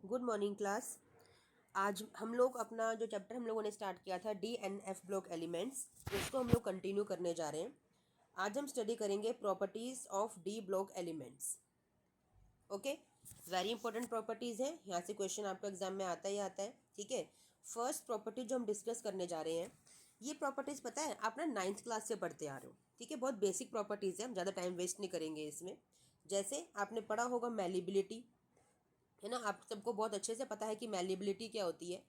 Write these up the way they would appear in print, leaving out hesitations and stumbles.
Good morning class. आज हम लोग अपना जो चैप्टर हम लोगों ने स्टार्ट किया था D and F block elements, उसको हम लोग कंटिन्यू करने जा रहे हैं। आज हम स्टडी करेंगे properties of D block elements. Okay, very important properties हैं, यहाँ से क्वेश्चन आपको एग्जाम में आता ही आता है। ठीक है, फर्स्ट प्रॉपर्टी जो हम डिस्कस करने जा रहे हैं, ये प्रॉपर्टीज़ पता है आप ना 9th क्लास से पढ़ते आ रहे हो। ठीक है, बहुत बेसिक प्रॉपर्टीज़ है, हम ज़्यादा टाइम वेस्ट नहीं करेंगे इसमें। जैसे आपने पढ़ा होगा मैलिबिलिटी, है ना, आप सबको बहुत अच्छे से पता है कि मैलिबिलिटी क्या होती है,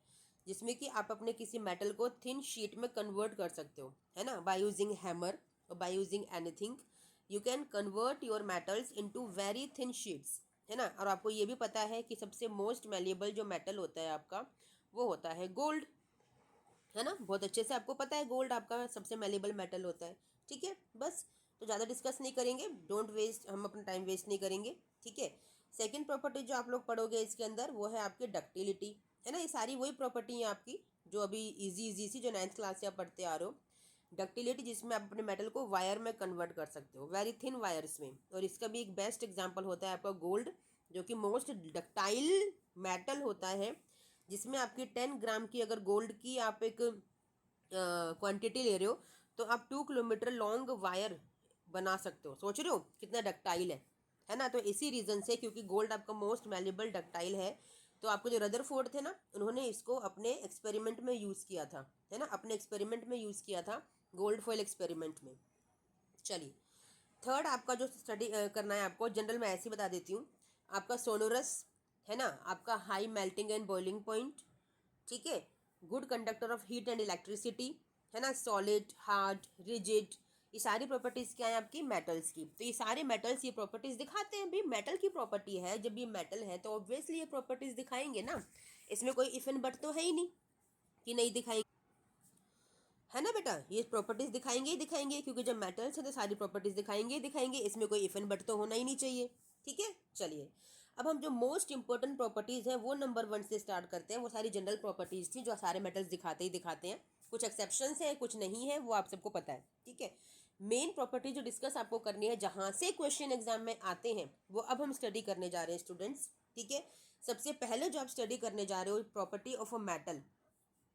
जिसमें कि आप अपने किसी मेटल को थिन शीट में कन्वर्ट कर सकते हो, है ना, बाय यूजिंग हैमर और by using anything you can convert your metals into very thin sheets, है ना। और आपको ये भी पता है कि सबसे मोस्ट मैलिएबल जो मेटल होता है आपका, वो होता है गोल्ड, है ना। बहुत अच्छे से आपको पता है गोल्ड आपका सबसे मैलिएबल मेटल होता है। ठीक है, बस तो ज़्यादा डिस्कस नहीं करेंगे, डोंट वेस्ट, हम अपना टाइम वेस्ट नहीं करेंगे। ठीक है, सेकंड प्रॉपर्टी जो आप लोग पढ़ोगे इसके अंदर, वो है आपकी डक्टिलिटी, है ना। ये सारी वही प्रॉपर्टी है आपकी जो अभी इजी सी जो 9th क्लास से आप पढ़ते आ रहे हो। डक्टिलिटी, जिसमें आप अपने मेटल को वायर में कन्वर्ट कर सकते हो, वेरी थिन वायर्स में। और इसका भी एक बेस्ट एग्जाम्पल होता है आपका गोल्ड, जो कि मोस्ट डक्टाइल मेटल होता है, जिसमें आपकी 10 ग्राम की अगर गोल्ड की आप एक क्वांटिटी ले रहे हो, तो आप 2 किलोमीटर लॉन्ग वायर बना सकते हो। सोच रहे हो कितना डक्टाइल है ना। तो इसी रीज़न से, क्योंकि गोल्ड आपका मोस्ट वैल्यूबल डक्टाइल है, तो आपको जो रदरफोर्ड थे ना, उन्होंने इसको अपने एक्सपेरिमेंट में यूज़ किया था, है ना, अपने एक्सपेरिमेंट में यूज़ किया था, गोल्ड फॉयल एक्सपेरिमेंट में। चलिए, थर्ड आपका जो स्टडी करना है आपको, जनरल में ऐसे ही बता देती हूँ, आपका सोनोरस, है ना, आपका high melting and boiling point, ठीक है, good conductor of heat and electricity, है ना, सॉलिड, हार्ड, रिजिड, ये सारी प्रॉपर्टीज़ क्या है आपकी मेटल्स की। तो ये सारे मेटल्स ये प्रॉपर्टीज़ दिखाते हैं। भाई मेटल की प्रॉपर्टी है, जब ये मेटल है तो ऑब्वियसली ये प्रॉपर्टीज़ दिखाएंगे ना। इसमें कोई इफ एंड बट तो है ही नहीं कि नहीं दिखाएंगे, है ना बेटा। ये प्रॉपर्टीज़ दिखाएंगे ही दिखाएंगे, क्योंकि जब मेटल्स है तो सारी प्रॉपर्टीज़ दिखाएंगे ही दिखाएंगे, इसमें कोई इफ एंड बट तो होना ही नहीं चाहिए। ठीक है, चलिए, अब हम जो मोस्ट इंपॉर्टेंट प्रॉपर्टीज़ हैं वो नंबर 1 से स्टार्ट करते हैं। वो सारी जनरल प्रॉपर्टीज़ थी जो सारे मेटल्स दिखाते ही दिखाते हैं, कुछ एक्सेप्शंस हैं कुछ नहीं है, वो आप सबको पता है। ठीक है, मेन प्रॉपर्टी जो डिस्कस आपको करनी है, जहाँ से क्वेश्चन एग्जाम में आते हैं, वो अब हम स्टडी करने जा रहे हैं स्टूडेंट्स। ठीक है, सबसे पहले जो आप स्टडी करने जा रहे हो प्रॉपर्टी ऑफ अ मेटल,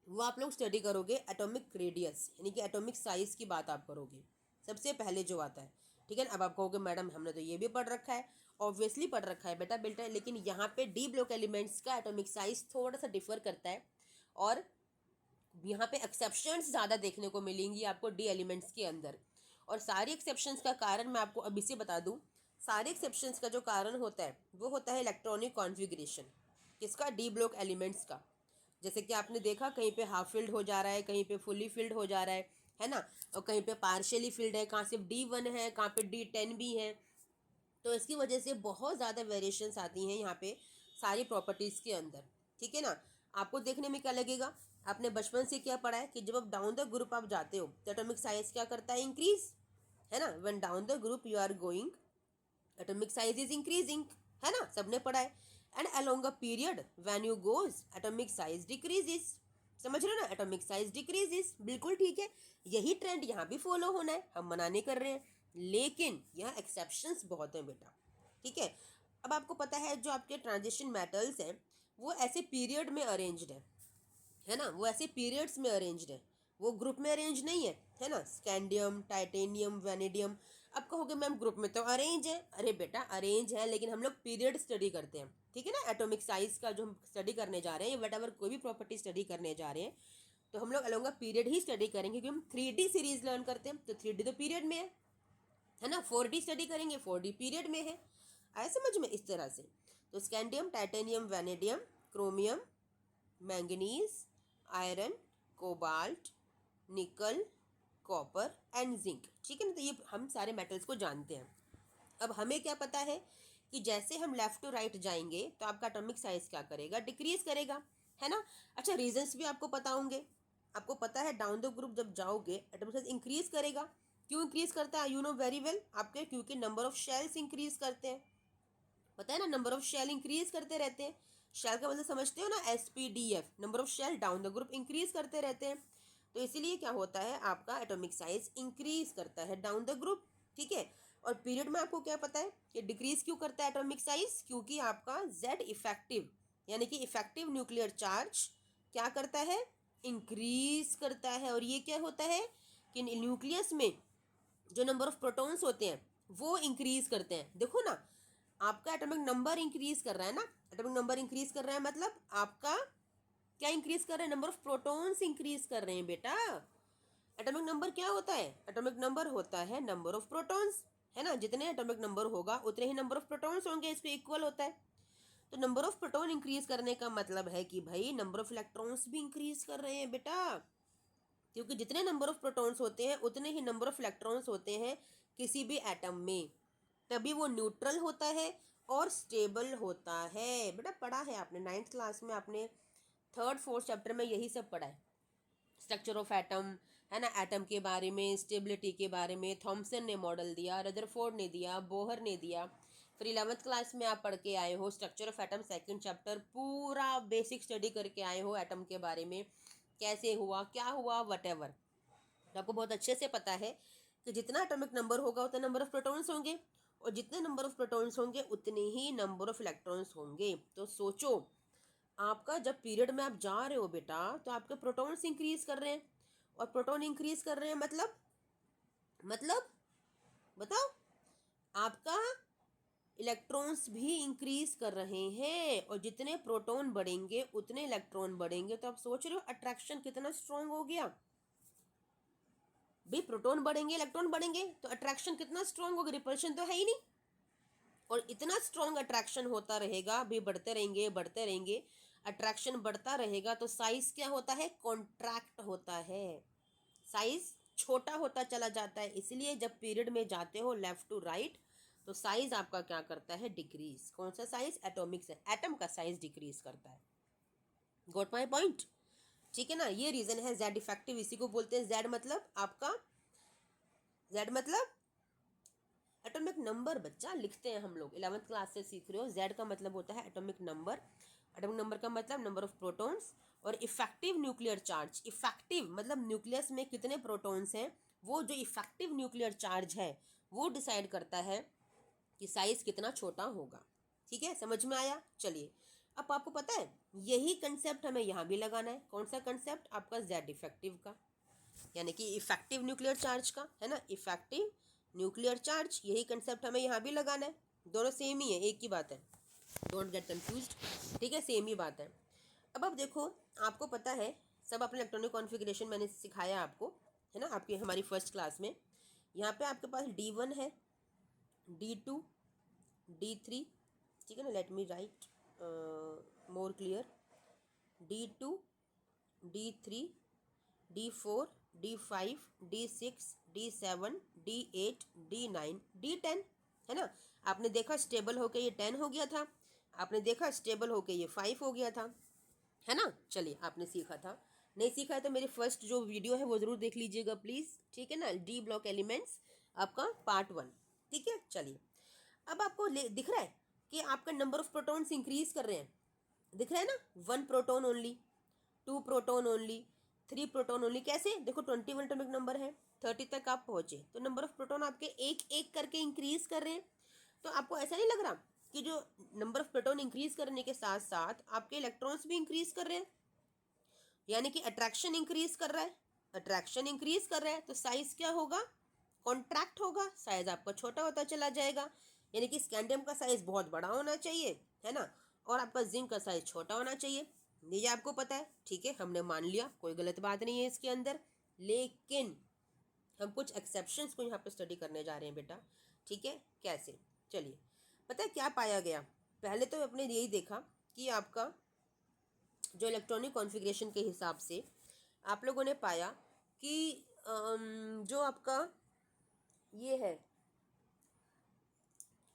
वो आप लोग स्टडी करोगे एटॉमिक रेडियस, यानी कि एटॉमिक साइज की बात आप करोगे सबसे पहले जो आता है। ठीक है ना, अब आप कहोगे मैडम हमने तो ये भी पढ़ रखा है, ऑब्वियसली पढ़ रखा है बेटा बेटा, लेकिन यहाँ पे डी ब्लॉक एलिमेंट्स का एटॉमिक साइज थोड़ा सा डिफर करता है, और यहाँ पे एक्सेप्शंस ज़्यादा देखने को मिलेंगी आपको डी एलिमेंट्स के अंदर। और सारी एक्सेप्शंस का कारण मैं आपको अभी से बता दूँ, सारे एक्सेप्शंस का जो कारण होता है वो होता है इलेक्ट्रॉनिक कॉन्फ़िगरेशन, किसका, डी ब्लॉक एलिमेंट्स का। जैसे कि आपने देखा कहीं पे हाफ फिल्ड हो जा रहा है, कहीं पे फुली फिल्ड हो जा रहा है ना, और कहीं पे पार्शियली फिल्ड है, कहाँ सिर्फ D1 है, कहाँ पे D10 भी है। तो इसकी वजह से बहुत ज़्यादा वेरिएशंस आती हैं यहाँ पे सारी प्रॉपर्टीज़ के अंदर। ठीक है ना, आपको देखने में क्या लगेगा, आपने बचपन से क्या पढ़ा है कि जब आप डाउन द ग्रुप आप जाते हो तो एटॉमिक साइज क्या करता है, इंक्रीज, है ना। When down the group you are going, atomic size is increasing, है ना, सबने पढ़ा है। And along a period when you goes atomic size decreases, समझ रहे हो ना, एटॉमिक साइज डिक्रीजेस, बिल्कुल ठीक है। यही ट्रेंड यहाँ भी फॉलो होना है, हम मना नहीं कर रहे हैं, लेकिन यहाँ एक्सेप्शंस बहुत हैं बेटा। ठीक है, अब आपको पता है जो आपके ट्रांजिशन मेटल्स हैं वो ऐसे पीरियड में अरेंज्ड है ना, वो ऐसे पीरियड्स में अरेंज्ड है, वो ग्रुप में अरेंज नहीं है ना। स्कैंडियम, टाइटेनियम, वैनेडियम, अब कहोगे मैम ग्रुप में तो अरेंज है, अरे बेटा अरेंज है, लेकिन हम लोग पीरियड स्टडी करते हैं। ठीक है ना, एटॉमिक साइज का जो हम स्टडी करने जा रहे हैं, वट एवर कोई भी प्रॉपर्टी स्टडी करने जा रहे हैं, तो हम लोग अलोंग पीरियड ही स्टडी करेंगे, क्योंकि हम 3D सीरीज लर्न करते हैं, तो 3D तो पीरियड में है ना। 4D स्टडी करेंगे, 4D पीरियड में है। आया समझ में, इस तरह से। तो scandium, titanium, vanadium, chromium, manganese, iron, cobalt, nickel, copper and zinc. ठीक है ना, तो ये हम सारे मेटल्स को जानते हैं। अब हमें क्या पता है कि जैसे हम लेफ्ट टू राइट जाएंगे तो आपका एटॉमिक साइज क्या करेगा, डिक्रीज करेगा, है ना। अच्छा, रीजंस भी आपको पता होंगे, आपको पता है डाउन द ग्रुप जब जाओगे एटॉमिक साइज इंक्रीज करेगा। क्यों इंक्रीज करता है, यू नो वेरी वेल आपके, क्योंकि नंबर ऑफ शेल्स इंक्रीज करते हैं, पता है ना, नंबर ऑफ शेल इंक्रीज करते रहते हैं। शेल का मतलब समझते हो ना, SPDF, number of shell down the group increase करते रहते हैं। तो इसीलिए क्या होता है, आपका एटॉमिक साइज इंक्रीज करता है डाउन द ग्रुप। ठीक है, और पीरियड में आपको क्या पता है कि डिक्रीज क्यों करता है एटॉमिक साइज, क्योंकि आपका Z इफेक्टिव, यानी कि इफेक्टिव न्यूक्लियर चार्ज क्या करता है, इंक्रीज करता है। और ये क्या होता है कि न्यूक्लियस में जो नंबर ऑफ प्रोटॉन्स होते हैं वो इंक्रीज करते हैं। देखो ना, आपका एटॉमिक नंबर इंक्रीज कर रहा है ना, एटॉमिक नंबर इंक्रीज कर रहा है मतलब आपका क्या इंक्रीज कर रहे हैं, नंबर ऑफ प्रोटॉन्स इंक्रीज कर रहे हैं बेटा। एटॉमिक नंबर क्या होता है, एटॉमिक नंबर होता है नंबर ऑफ प्रोटॉन्स, है ना। जितने एटॉमिक नंबर होगा उतने ही नंबर ऑफ प्रोटॉन्स होंगे, इसको इक्वल होता है। तो नंबर ऑफ प्रोटॉन इंक्रीज करने का मतलब है कि भाई नंबर ऑफ इलेक्ट्रॉन्स भी इंक्रीज कर रहे हैं बेटा, क्योंकि जितने नंबर ऑफ प्रोटॉन्स होते हैं उतने ही नंबर ऑफ इलेक्ट्रॉन्स होते हैं किसी भी एटम में, तभी वो न्यूट्रल होता है और स्टेबल होता है। बेटा पढ़ा है आपने 9th क्लास में, आपने 3rd 4th चैप्टर में यही सब पढ़ा है, स्ट्रक्चर ऑफ एटम, है ना, एटम के बारे में, स्टेबिलिटी के बारे में थॉमसन ने मॉडल दिया, रदरफोर्ड ने दिया, बोहर ने दिया। फिर 11th क्लास में आप पढ़ के आए हो structure of atom 2nd chapter, पूरा बेसिक स्टडी करके आए हो एटम के बारे में, कैसे हुआ, क्या हुआ, वटेवर। आपको बहुत अच्छे से पता है कि जितना एटॉमिक नंबर होगा उतना नंबर ऑफ प्रोटॉन्स होंगे, और जितने नंबर ऑफ प्रोटॉन्स होंगे उतने ही नंबर ऑफ इलेक्ट्रॉन्स होंगे। तो सोचो, आपका जब पीरियड में आप जा रहे हो बेटा तो आपके प्रोटॉन्स इंक्रीज कर रहे हैं, और प्रोटॉन इंक्रीज कर रहे हैं मतलब बताओ, आपका इलेक्ट्रॉन्स भी इंक्रीज कर रहे हैं, और जितने प्रोटॉन बढ़ेंगे उतने इलेक्ट्रॉन बढ़ेंगे। तो आप सोच रहे हो अट्रैक्शन कितना स्ट्रांग हो गया भाई, प्रोटॉन बढ़ेंगे इलेक्ट्रॉन बढ़ेंगे तो अट्रैक्शन कितना स्ट्रांग होगा, रिपल्शन तो है ही नहीं। और इतना स्ट्रांग अट्रैक्शन होता रहेगा भी, बढ़ते रहेंगे, अट्रैक्शन बढ़ता रहेगा तो साइज क्या होता है, कॉन्ट्रैक्ट होता है, साइज छोटा होता चला जाता है। इसलिए जब पीरियड में जाते हो लेफ्ट टू राइट तो साइज आपका क्या करता है, डिक्रीज। कौन सा साइज, एटॉमिक से एटम का साइज डिक्रीज करता है। गॉट माई पॉइंट, ठीक है ना। ये रीजन है जेड इफेक्टिव, इसी को बोलते हैं जेड मतलब आपका, जेड मतलब एटॉमिक नंबर। बच्चा लिखते हैं हम लोग 11th क्लास से सीख रहे हो, जेड का मतलब होता है एटॉमिक नंबर। एटॉमिक नंबर का मतलब नंबर ऑफ प्रोटॉन्स, और इफेक्टिव न्यूक्लियर चार्ज, इफेक्टिव मतलब न्यूक्लियस में कितने प्रोटॉन्स हैं, वो जो इफेक्टिव न्यूक्लियर चार्ज है वो डिसाइड करता है कि साइज कितना छोटा होगा। ठीक है, समझ में आया। चलिए, अब आपको पता है यही कंसेप्ट हमें यहाँ भी लगाना है। कौन सा कंसेप्ट, आपका जेड इफेक्टिव का, यानी कि इफेक्टिव न्यूक्लियर चार्ज का, है ना, इफेक्टिव न्यूक्लियर चार्ज, यही कंसेप्ट हमें यहाँ भी लगाना है। दोनों सेम ही है, एक ही बात है, डोंट गेट कंफ्यूज्ड, ठीक है, सेम ही बात है। अब देखो, आपको पता है सब अपने इलेक्ट्रॉनिक कॉन्फ़िगरेशन मैंने सिखाया आपको, है ना, आपकी हमारी फर्स्ट क्लास में। यहाँ पे आपके पास D1 है, D2, D3, ठीक है ना, let me right more clear, D2, D3, D4, D5, D6, D7, D8, D9, D10, है ना। आपने देखा स्टेबल होके ये 10 हो गया था, आपने देखा स्टेबल होके ये 5 हो गया था, है ना। चलिए, आपने सीखा था, नहीं सीखा है तो मेरी फर्स्ट जो वीडियो है वो ज़रूर देख लीजिएगा प्लीज़, ठीक है ना, डी ब्लॉक एलिमेंट्स आपका पार्ट 1, ठीक है। चलिए, अब आपको दिख रहा है कि आपका नंबर ऑफ प्रोटॉन्स इंक्रीज कर रहे हैं, दिख रहा है ना, 1 proton only, 2 proton only, 3 proton only. कैसे, देखो 21 एटॉमिक नंबर है, 30 तक आप पहुँचे तो नंबर ऑफ प्रोटॉन आपके एक एक करके इंक्रीज कर रहे हैं। तो आपको ऐसा नहीं लग रहा कि जो नंबर ऑफ प्रोटॉन इंक्रीज करने के साथ साथ आपके इलेक्ट्रॉन्स भी इंक्रीज कर रहे हैं, यानी कि अट्रैक्शन इंक्रीज कर रहा है, अट्रैक्शन इंक्रीज कर रहा है तो साइज क्या होगा, कॉन्ट्रैक्ट होगा, साइज आपका छोटा होता चला जाएगा। यानी कि स्कैंडियम का साइज बहुत बड़ा होना चाहिए, है ना, और आपका जिंक का साइज छोटा होना चाहिए। ये आपको पता है, ठीक है, हमने मान लिया, कोई गलत बात नहीं है इसके अंदर। लेकिन हम कुछ एक्सेप्शंस को यहाँ पे स्टडी करने जा रहे हैं बेटा, ठीक है। कैसे, चलिए, पता है क्या पाया गया, पहले तो अपने यही देखा कि आपका जो इलेक्ट्रॉनिक कॉन्फ़िगरेशन के हिसाब से आप लोगों ने पाया कि जो आपका ये है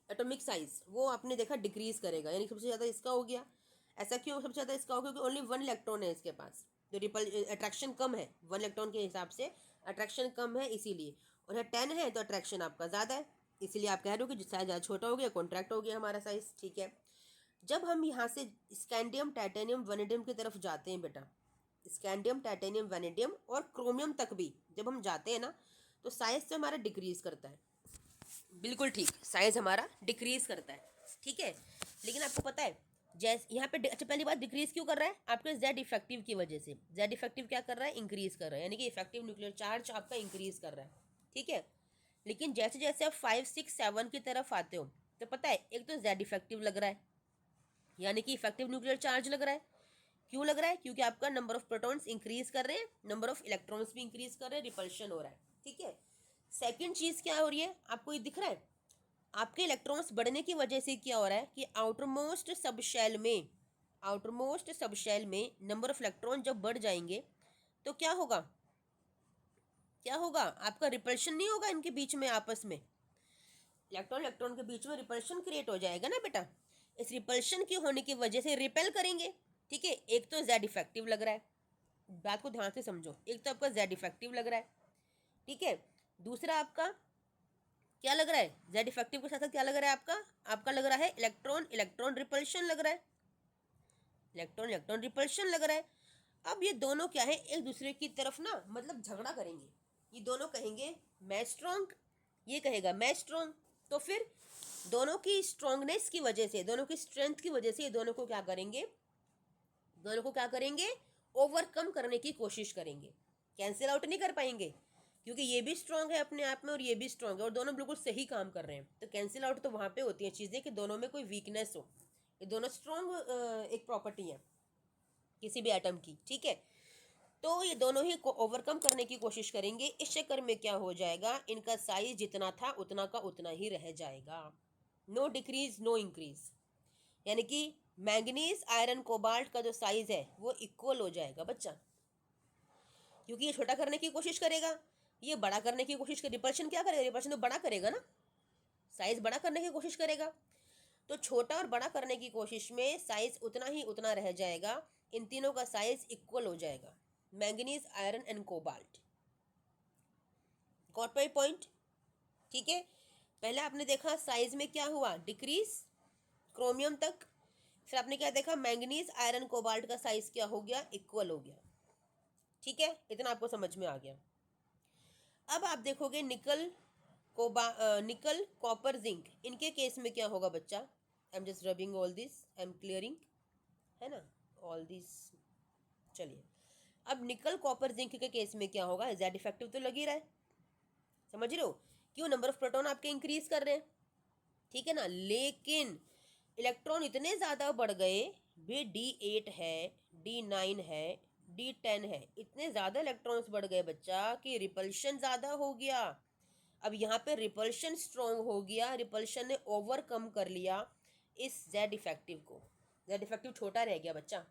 एटॉमिक साइज, वो आपने देखा डिक्रीज करेगा, यानी सबसे ज़्यादा इसका हो गया। ऐसा क्यों सबसे ज़्यादा इसका हो गया, क्योंकि ओनली 1 इलेक्ट्रॉन है इसके पास, जो रिपल अट्रैक्शन कम है, 1 इलेक्ट्रॉन के हिसाब से अट्रैक्शन कम है इसीलिए। और यहाँ 10 है तो अट्रैक्शन आपका ज़्यादा है, इसीलिए आप कह रहे हो कि साइज ज़्यादा छोटा हो गया, कॉन्ट्रैक्ट हो गया हमारा साइज, ठीक है। जब हम यहाँ से स्कैंडियम, टाइटेनियम, वैनेडियम की तरफ जाते हैं बेटा, स्कैंडियम, टाइटेनियम, वैनेडियम और क्रोमियम तक भी जब हम जाते हैं ना तो साइज तो हमारा डिक्रीज करता है, बिल्कुल ठीक, साइज हमारा डिक्रीज करता है, ठीक है। लेकिन आपको पता है जैसे यहाँ पे अच्छा पहली बात डिक्रीज क्यों कर रहा है, आपके जेड इफेक्टिव की वजह से। जेड इफेक्टिव क्या कर रहा है, इंक्रीज कर रहा है, यानी कि इफेक्टिव न्यूक्लियर चार्ज आपका इंक्रीज कर रहा है, ठीक है। लेकिन जैसे जैसे आप 5, 6, 7 की तरफ आते हो तो पता है एक तो जेड इफेक्टिव लग रहा है, यानी कि इफेक्टिव न्यूक्लियर चार्ज लग रहा है। क्यों लग रहा है, क्योंकि आपका नंबर ऑफ प्रोटॉन्स इंक्रीज कर रहे हैं, नंबर ऑफ इलेक्ट्रॉन्स भी इंक्रीज कर रहे हैं, रिपल्शन हो रहा है, ठीक है। सेकेंड चीज क्या हो रही है, आपको ये दिख रहा है, आपके इलेक्ट्रॉन्स बढ़ने की वजह से क्या हो रहा है कि आउटरमोस्ट सब शेल में नंबर ऑफ इलेक्ट्रॉन जब बढ़ जाएंगे तो क्या होगा, क्या होगा, आपका रिपल्शन नहीं होगा इनके बीच में, आपस में इलेक्ट्रॉन इलेक्ट्रॉन के बीच में रिपल्शन क्रिएट हो जाएगा ना बेटा। इस रिपल्शन की होने की वजह से रिपेल करेंगे, ठीक है। एक तो जेड इफेक्टिव लग रहा है, बात को ध्यान से समझो, एक तो आपका जेड इफेक्टिव लग रहा है, ठीक है। दूसरा आपका क्या लग रहा है, जेड इफेक्टिव के साथ साथ क्या लग रहा है आपका, आपका लग रहा है इलेक्ट्रॉन इलेक्ट्रॉन रिपल्शन लग रहा है, इलेक्ट्रॉन इलेक्ट्रॉन रिपल्शन लग रहा है। अब ये दोनों क्या है, एक दूसरे की तरफ ना मतलब झगड़ा करेंगे, ये दोनों कहेंगे मैं स्ट्रॉन्ग, ये कहेगा मैं स्ट्रॉन्ग, तो फिर दोनों की स्ट्रॉन्गनेस की वजह से, दोनों की स्ट्रेंथ की वजह से ये दोनों को क्या करेंगे, दोनों को क्या करेंगे, ओवरकम करने की कोशिश करेंगे, कैंसिल आउट नहीं कर पाएंगे, क्योंकि ये भी स्ट्रांग है अपने आप में और ये भी स्ट्रांग है और दोनों बिल्कुल सही काम कर रहे हैं। तो कैंसिल आउट तो वहाँ पे होती है चीज़ें कि दोनों में कोई वीकनेस हो, ये दोनों स्ट्रांग एक प्रॉपर्टी है किसी भी एटम की, ठीक है। तो ये दोनों ही को ओवरकम करने की कोशिश करेंगे, इस चक्कर में क्या हो जाएगा, इनका साइज जितना था उतना का उतना ही रह जाएगा, नो डिक्रीज नो इंक्रीज, यानी कि मैंगनीज आयरन कोबाल्ट का जो साइज है वो इक्वल हो जाएगा बच्चा, क्योंकि ये छोटा करने की कोशिश करेगा, ये बड़ा करने की कोशिश कर, रिपल्शन क्या करेगा, रिपल्शन तो बड़ा करेगा ना, साइज बड़ा करने की कोशिश करेगा, तो छोटा और बड़ा करने की कोशिश में साइज उतना ही उतना रह जाएगा, इन तीनों का साइज इक्वल हो जाएगा, manganese iron and cobalt. Got my point, ठीक है। पहले आपने देखा साइज में क्या हुआ, डिक्रीज क्रोमियम तक, फिर आपने क्या देखा, मैंगनीज आयरन कोबाल्ट का साइज क्या हो गया, इक्वल हो गया, ठीक है। इतना आपको समझ में आ गया। अब आप देखोगे निकल निकल कॉपर जिंक, इनके केस में क्या होगा बच्चा, आई am just rubbing all this, I am clearing, है ना ऑल दिस। चलिए अब निकल कॉपर जिंक के केस में क्या होगा, जेड इफेक्टिव तो लग ही रहा है, समझ रहे हो, क्यों, नंबर ऑफ प्रोटॉन आपके इंक्रीज कर रहे हैं, ठीक है ना। लेकिन इलेक्ट्रॉन इतने ज़्यादा बढ़ गए, भी D8 है, D9 है, D10 है, इतने ज़्यादा इलेक्ट्रॉन्स बढ़ गए बच्चा कि रिपल्शन ज़्यादा हो गया। अब यहाँ पे रिपल्शन स्ट्रॉन्ग हो गया, रिपल्शन ने ओवरकम कर लिया इस जेड इफेक्टिव को, जेड इफेक्टिव छोटा रह गया बच्चा।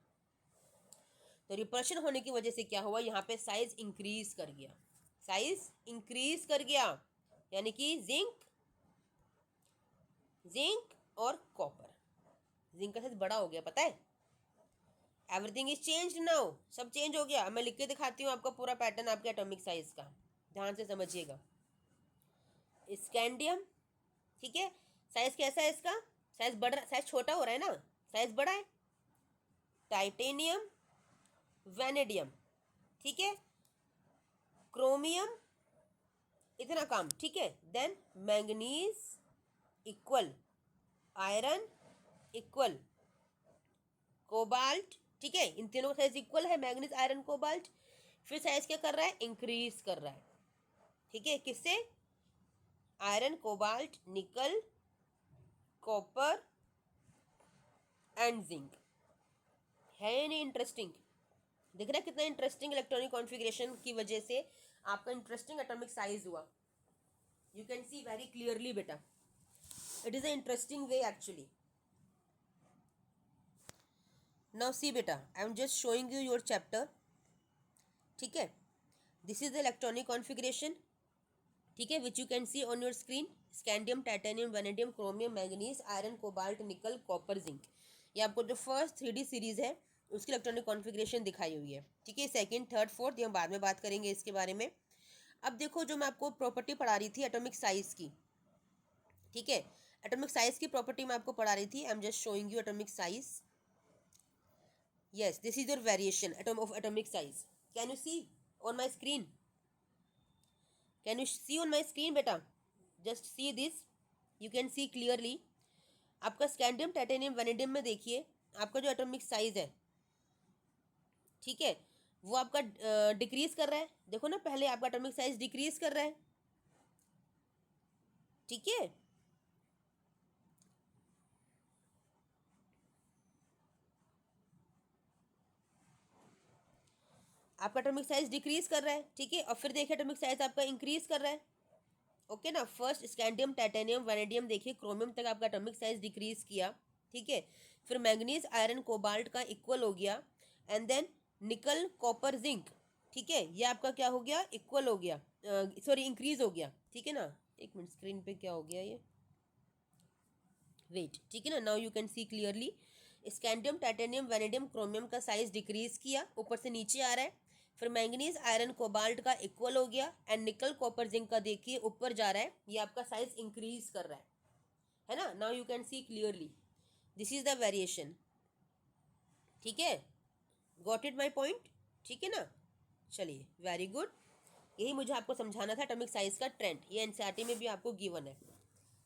तो रिपल्शन होने की वजह से क्या हुआ, यहाँ पे साइज इंक्रीज कर गया, साइज इंक्रीज कर गया, यानी कि जिंक और कॉपर, जिंक का साइज बड़ा हो गया, पता है, एवरीथिंग इज चेंज्ड नाउ, सब चेंज हो गया। मैं लिख के दिखाती हूँ आपका पूरा पैटर्न आपके एटॉमिक साइज का, ध्यान से समझिएगा। स्कैंडियम, ठीक है, साइज कैसा है इसका, साइज बढ़ रहा, साइज छोटा हो रहा है ना, साइज बड़ा है। टाइटेनियम, वैनेडियम, ठीक है, क्रोमियम, इतना काम, ठीक है। Then manganese equal, iron equal, cobalt, ठीक है, इन तीनों का साइज इक्वल है, मैंगनीज आयरन कोबाल्ट। फिर साइज क्या कर रहा है, इंक्रीज कर रहा है, ठीक है, किससे, iron cobalt nickel copper and zinc, है नहीं इंटरेस्टिंग, दिख रहा है कितना इंटरेस्टिंग, इलेक्ट्रॉनिक कॉन्फ़िगरेशन की वजह से आपका इंटरेस्टिंग एटॉमिक साइज हुआ, you can see very clearly बेटा, it is a interesting way actually. Now see बेटा, I am just showing you your chapter, ठीक है, this is the electronic configuration, ठीक है, which you can see on your screen, scandium, titanium, vanadium, chromium, manganese, iron, cobalt, nickel, copper, zinc, ये आपको जो first 3D series है उसकी electronic configuration दिखाई हुई है, ठीक है। सेकंड, थर्ड, फोर्थ ये हम बाद में बात करेंगे इसके बारे में। अब देखो जो मैं आपको प्रॉपर्टी पढ़ा रही थी एटॉमिक साइज की, ठीक है, एटॉमिक साइज की प्रॉपर्टी मैं आपको पढ़ा रही थी, आई am just showing you atomic size, yes this is your variation of atomic size, can you see on my screen, can you see on my screen beta, just see this, you can see clearly। आपका scandium, titanium, vanadium में देखिए आपका जो atomic size है, ठीक है, वो आपका डिक्रीज कर रहा है। देखो ना, पहले आपका एटॉमिक साइज डिक्रीज कर रहा है, ठीक है। आपका एटॉमिक साइज डिक्रीज कर रहा है, ठीक है, और फिर देखिए एटॉमिक साइज आपका इंक्रीज कर रहा है। ओके ना, फर्स्ट स्कैंडियम, टाइटेनियम, वैनेडियम, देखिए क्रोमियम तक आपका एटॉमिक साइज डिक्रीज किया, ठीक है। फिर मैंगनीज, आयरन, कोबाल्ट का इक्वल हो गया, एंड देन निकल, कॉपर, जिंक, ठीक है, ये आपका क्या हो गया, इक्वल हो गया, सॉरी इंक्रीज हो गया, ठीक है ना। एक मिनट, स्क्रीन पे क्या हो गया ये, वेट, ठीक है ना। Now you can see clearly, scandium, titanium, vanadium, chromium का साइज डिक्रीज किया, ऊपर से नीचे आ रहा है। फिर मैंगनीज, आयरन, कोबाल्ट का इक्वल हो गया, एंड निकल, कॉपर, जिंक का देखिए ऊपर जा रहा है, ये आपका साइज इंक्रीज कर रहा है ना। Now you can see clearly, this is the variation, ठीक है। गॉट इट माई पॉइंट, ठीक है ना। चलिए, वेरी गुड। यही मुझे आपको समझाना था, एटॉमिक साइज का ट्रेंड, ये एनसीईआरटी में भी आपको गिवन है,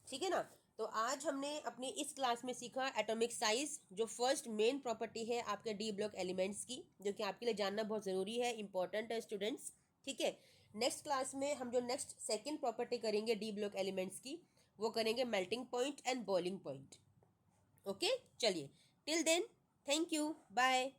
ठीक है ना। तो आज हमने अपनी इस क्लास में सीखा एटॉमिक साइज, जो फर्स्ट मेन प्रॉपर्टी है आपके डी ब्लॉक एलिमेंट्स की, जो कि आपके लिए जानना बहुत ज़रूरी है, इंपॉर्टेंट है स्टूडेंट्स, ठीक है। नेक्स्ट क्लास में हम जो नेक्स्ट सेकेंड प्रॉपर्टी करेंगे डी ब्लॉक एलिमेंट्स की, वो करेंगे melting point and boiling point. Okay, चलिए, till then, thank you, bye.